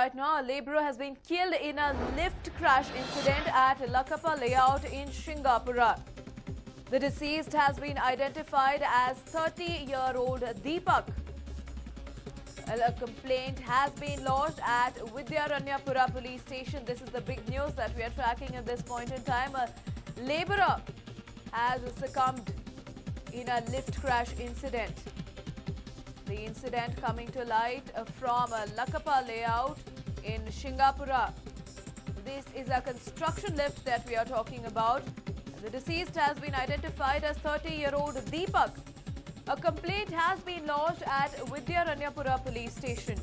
Right now, a labourer has been killed in a lift crash incident at Lakapa layout in Shingapura. The deceased has been identified as 30-year-old Deepak. A complaint has been lodged at Vidyaranyapura police station. This is the big news that we are tracking at this point in time. A labourer has succumbed in a lift crash incident. The incident coming to light from a Lakapa layout in Shingapura. This is a construction lift that we are talking about. The deceased has been identified as 30-year-old Deepak. A complaint has been lodged at Vidyaranyapura police station.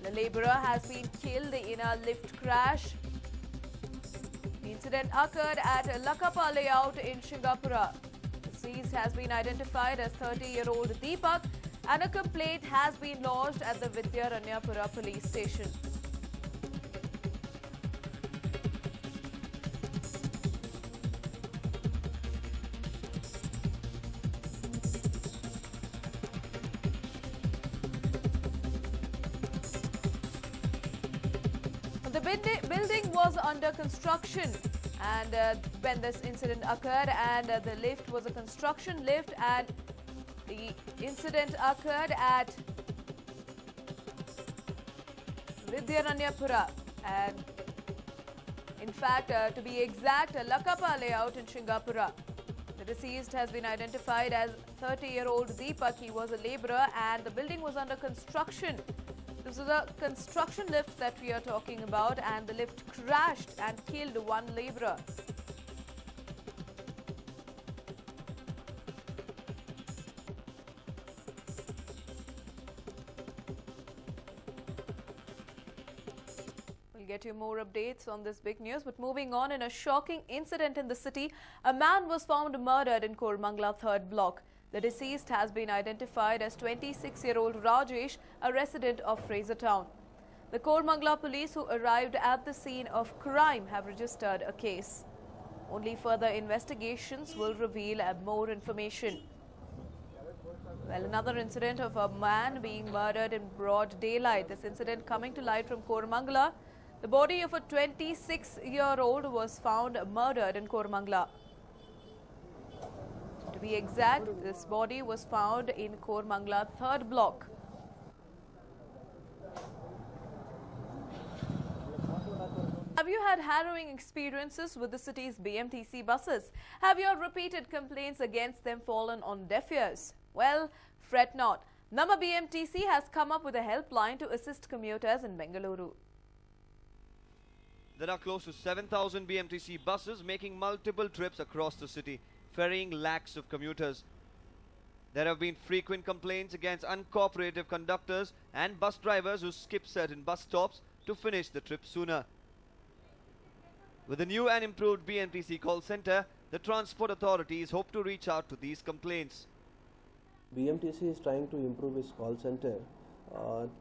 The labourer has been killed in a lift crash. The incident occurred at Lakapa layout in Shingapura. The deceased has been identified as 30-year-old Deepak, and a complaint has been lodged at the Vidyaranyapura police station. The building was under construction, and when this incident occurred, and the lift was a construction lift, and the incident occurred at Vidyaranyapura, and in fact, to be exact, Lakapa layout in Shingapura. The deceased has been identified as 30-year-old Deepak. He was a labourer, and the building was under construction. This is a construction lift that we are talking about, and the lift crashed and killed one labourer. We'll get you more updates on this big news, but moving on, in a shocking incident in the city, a man was found murdered in Koramangala 3rd block. The deceased has been identified as 26-year-old Rajesh, a resident of Frasertown. The Koramangala police who arrived at the scene of crime have registered a case. Only further investigations will reveal more information. Well, another incident of a man being murdered in broad daylight. This incident coming to light from Koramangala. The body of a 26-year-old was found murdered in Koramangala. To be exact, this body was found in Koramangala 3rd block. Have you had harrowing experiences with the city's BMTC buses? Have your repeated complaints against them fallen on deaf ears? Well, fret not. Nama BMTC has come up with a helpline to assist commuters in Bengaluru. There are close to 7,000 BMTC buses making multiple trips across the city, ferrying lakhs of commuters. There have been frequent complaints against uncooperative conductors and bus drivers who skip certain bus stops to finish the trip sooner. With the new and improved BMTC call center, the transport authorities hope to reach out to these complaints. BMTC is trying to improve its call center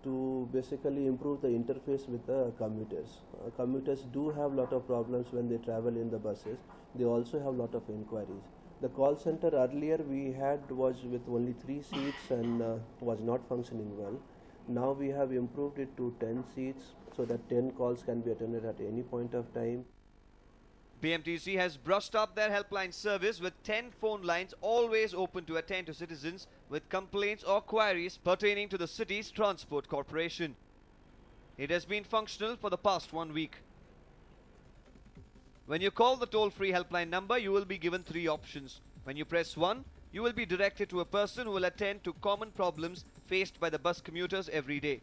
to basically improve the interface with the commuters. Commuters do have a lot of problems when they travel in the buses. They also have a lot of inquiries. The call center earlier we had was with only 3 seats and was not functioning well. Now we have improved it to 10 seats so that 10 calls can be attended at any point of time. BMTC has brushed up their helpline service with 10 phone lines always open to attend to citizens with complaints or queries pertaining to the city's transport corporation. It has been functional for the past 1 week. When you call the toll-free helpline number, you will be given 3 options. When you press 1, you will be directed to a person who will attend to common problems faced by the bus commuters every day.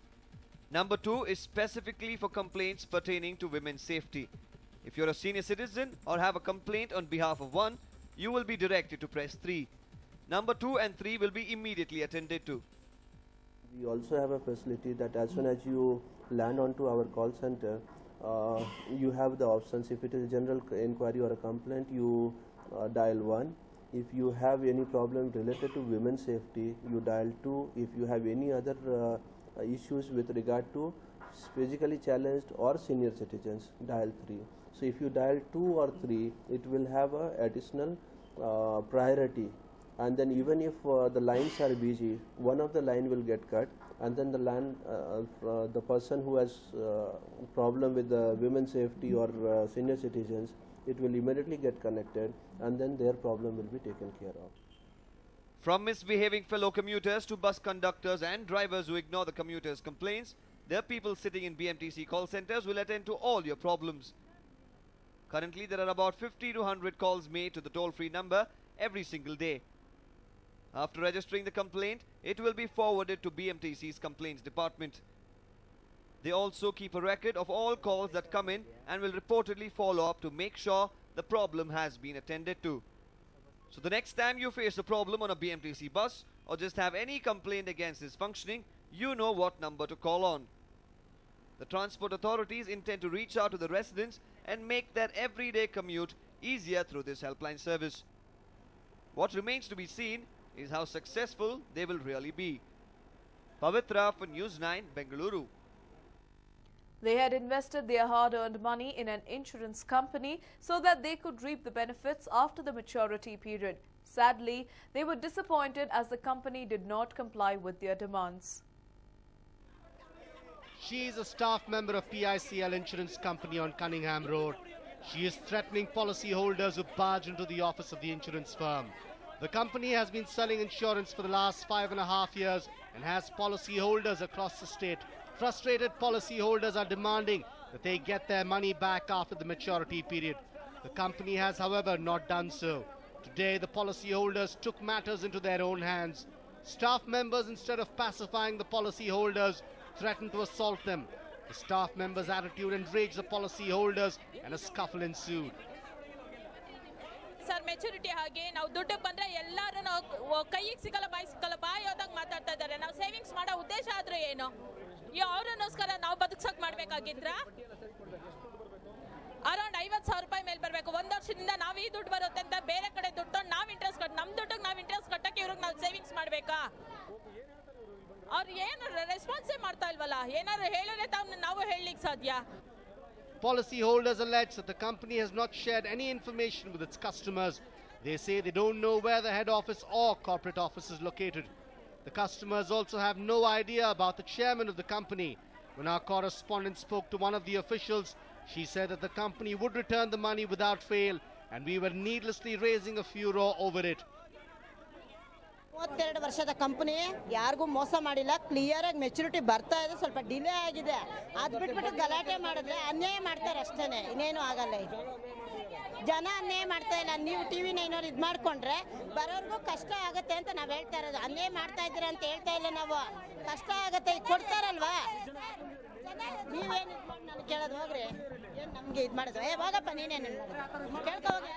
Number 2 is specifically for complaints pertaining to women's safety. If you're a senior citizen or have a complaint on behalf of one, you will be directed to press 3. Number 2 and 3 will be immediately attended to. We also have a facility that as soon as you land onto our call center, you have the options. If it is a general inquiry or a complaint, you dial 1. If you have any problem related to women's safety, you dial 2. If you have any other issues with regard to physically challenged or senior citizens, dial 3. So if you dial 2 or 3, it will have a additional priority, and then even if the lines are busy, one of the line will get cut and then the person who has problem with the women's safety or senior citizens, it will immediately get connected, and then their problem will be taken care of. From misbehaving fellow commuters to bus conductors and drivers who ignore the commuters' complaints, there are people sitting in BMTC call centers will attend to all your problems. Currently, there are about 50 to 100 calls made to the toll-free number every single day. After registering the complaint, it will be forwarded to BMTC's complaints department. They also keep a record of all calls that come in and will reportedly follow up to make sure the problem has been attended to. So the next time you face a problem on a BMTC bus or just have any complaint against its functioning, you know what number to call on. The transport authorities intend to reach out to the residents and make their everyday commute easier through this helpline service. What remains to be seen is how successful they will really be. Pavitra for News 9, Bengaluru. They had invested their hard-earned money in an insurance company so that they could reap the benefits after the maturity period. Sadly, they were disappointed as the company did not comply with their demands. She is a staff member of PICL Insurance Company on Cunningham Road. She is threatening policyholders who barge into the office of the insurance firm. The company has been selling insurance for the last 5.5 years and has policyholders across the state. Frustrated policyholders are demanding that they get their money back after the maturity period. The company has, however, not done so. Today, the policyholders took matters into their own hands. Staff members, instead of pacifying the policyholders, threatened to assault them. The staff members' attitude enraged the policyholders and a scuffle ensued. Sir, maturity hage ನಾವು ದುಡ್ಡು ಬಂದ್ರೆ ಎಲ್ಲರೂ ನಾವು ಕೈಗೆ ಸಿಗಲ್ಲ ಬಾಯಿ ಸಿಗಲ್ಲ ಬಾಯಿ ಹೋದಾಗ ಮಾತಾಡ್ತಾ ಇದ್ದಾರೆ. ನಾವು ಸೇವಿಂಗ್ಸ್ ಮಾಡೋ ಉದ್ದೇಶ ಆದ್ರೂ ಏನು? ಅವರನ್ನೋಸ್ಕರ ನಾವು ಬದುಕ್ಸಕ್ ಮಾಡ್ಬೇಕಾಗಿದ್ರ ಅರೌಂಡ್ 50,000 ರೂಪಾಯಿ ಮೇಲೆ ಬರಬೇಕು. ಒಂದು ವರ್ಷದಿಂದ ನಾವು ಈ ದುಡ್ಡು ಬರುತ್ತೆ ಅಂತ ಬೇರೆ ಕಡೆ ದುಡ್ಡು ನಾವು ಇಂಟ್ರೆಸ್ಟ್ ಕಟ್ ನಮ್ಮ ದುಡ್ಡಿಗೆ ನಾವು ಇಂಟ್ರೆಸ್ಟ್ ಕಟ್ಟಕ್ಕೆ ಇವ್ರಿಗೆ ನಾವು ಸೇವಿಂಗ್ಸ್ ಮಾಡಬೇಕಾ? ಅವ್ರು ಏನು ರೆಸ್ಪಾನ್ಸೇ ಮಾಡ್ತಾ ಇಲ್ವಲ್ಲ. ಏನಾದ್ರು ಹೇಳಿದ್ರೆ ನಾವು ಹೇಳಲಿಕ್ಕೆ ಸಾಧ್ಯ. Policyholders allege that the company has not shared any information with its customers. They say they don't know where the head office or corporate office is located. The customers also have no idea about the chairman of the company. When our correspondent spoke to one of the officials, she said that the company would return the money without fail, and we were needlessly raising a furor over it. 32 ವರ್ಷದ company ಯಾರಿಗೂ ಮೋಸ ಮಾಡಿಲ್ಲ. Clear ಆಗಿ maturity ಬರ್ತಾ ಇದೆ, ಸ್ವಲ್ಪ delay ಆಗಿದೆ. ಅದು ಬಿಟ್ಬಿಟ್ಟು ಗಲಾಟೆ ಮಾಡಿದ್ರೆ ಅನ್ಯಾಯ ಮಾಡ್ತಾರೆ ಅಷ್ಟೇನೆ, ಇನ್ನೇನು ಆಗಲ್ಲ. ಇದು ಜನ ಅನ್ಯಾಯ ಮಾಡ್ತಾ ಇಲ್ಲ. ನೀವು ಟಿವಿ 9 ಅವ್ರು ಇದು ಮಾಡ್ಕೊಂಡ್ರೆ ಬರೋರ್ಗೂ ಕಷ್ಟ ಆಗತ್ತೆ ಅಂತ ನಾವು ಹೇಳ್ತಾ ಇರೋದು. ಅನ್ಯಾಯ ಮಾಡ್ತಾ ಇದ್ದೀರಾ ಅಂತ ಹೇಳ್ತಾ ಇಲ್ಲ ನಾವು. ಕಷ್ಟ ಆಗತ್ತೆ, ಕೊಡ್ತಾರಲ್ವಾ. ನೀವೇನು ಇದು ಮಾಡಿ ನಾನು ಕೇಳೋದು ಹೋಗ್ರಿ. ಏನು ನಮಗೆ ಇದು ಮಾಡೋದು? ಹೋಗಪ್ಪ ನೀನೇನು ಮಾಡೋದು ಕೇಳ್ಕೊ ಹೋಗಿ.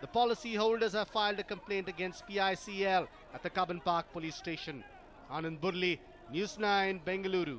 The policyholders have filed a complaint against PICL at the Cubbon Park police station. Anand Burli, News 9, Bengaluru.